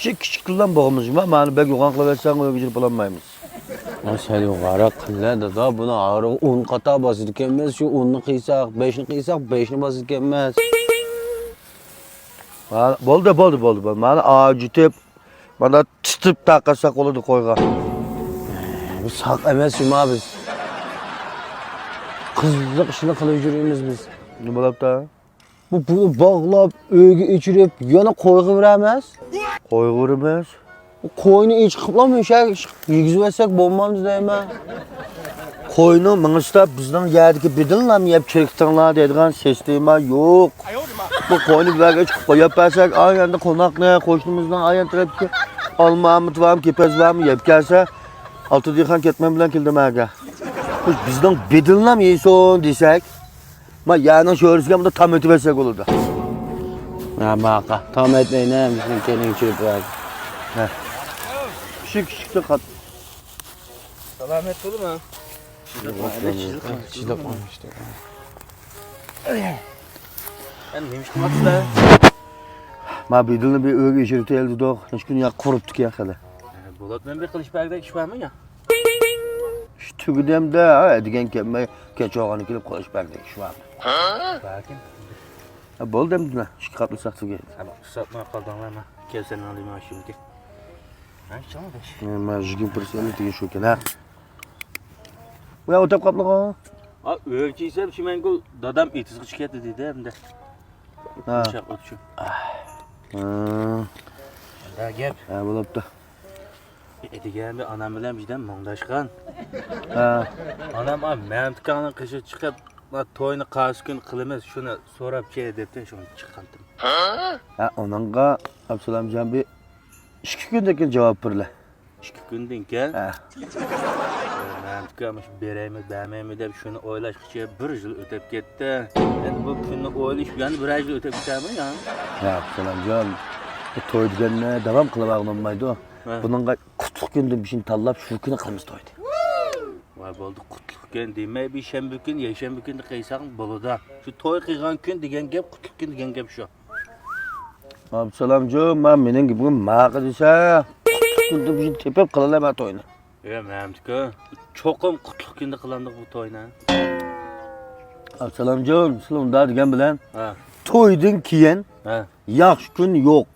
Küçük kıldan boğumuz mu? Mani belki oğan kılaversen ögücül bulanmayımız. Sen yukarı kıllar da buna ağrı 10 kata basit gelmez. Şu 10'nu kıysak, 5'ni kıysak 5'ni basit gelmez. Boldu. Mani ağacı tep, bana çıtıp takasak olurdu koyga. Biz sak emezsin abi biz. Kızlık işini kılıp yürüyümüz biz. Ne bulup da? Bunu bağlap, ögü içirip yana koygu veremez. Koygu'rumuz. Koyunu iç kıplamıyor şey, yüzü versek bombamız değme. Koyunu mınısta bizden yerdeki bidinler mi yap çeliktanlar dediğin sistema yok. Bu koyunu bir dakika çıkıp yaparsak ayanda konak ne koştuğumuzdan ayan tarafı ki almamız var mı kepez var mı yap gelse altı diyen ketmem bilen kildim aga. Bizden bidinler mi yiyorsun desek ama yarın şöylesine bunu tam ötüversek olurdu. Ya baka, tam etmeyin ne bizim kendini içirip ver. Küçük de kat. Selamet olur mu? Çizdik olmuştu. Ben neymiş kımatı da? Ma bidinle bir öğü içirti elde doğ. Hiç gün ya kuruptuk ya kadar. Bulat ben bir kılıç belgede iş var mı ya? Şu tügüdem de ha digen kemme keç oğanı kilip koş berdik şu an. Belki. Ha bol demdin ha. Şu katlı saksı geldi. Tamam satmaya kaldın ama. Kevserini alayım ha şimdi. Ha çalma beş. Ma jigin pırsiyonu tige şu ken ha. Ya otap kaplı ha. Ha ölçüysem şimdi ben dadam itiz kışket dedi hem de. Ha. Şak ötüşü. Ha. Da gel. Ha bulup da. Edigende anam bilen bizden mongdaşkan. Ha. Anam abi memtikanın kışı çıkıp toyunu karşı gün kılımız şunu sorap şey edepten şunu çıkarttım. Ha onunla Absalamcan bir 2 gündeki cevap pırla. 2 günden gel. Ha. Memtikamış bereymi bermeymi dep şunu oylaşıkça bir yıl ötep gitti. Ben bu günü oylaş yani bir yıl ötep gitti mi ya? Ya Absalamcan bu toy digenine devam kılıp ağlanmaydı o. Bununla kutluk gündü bir şey tallap şu günü kılımız toydu. Vay boldu kutluk gün demey bir şembe gün yeşembe gün kıysan boluda. Şu toy kıygan gün degen gep kutluk gün degen gep şu. Absalamcan ben menin gibi mağı dese kutluk gündü bir şey tepep kılalar ben toyunu. Ya memtika çokum kutluk günde kılandık bu toyna. Absalamcan sılım daha digen bilen Ha toydun kiyen ha. yaxşı gün yok.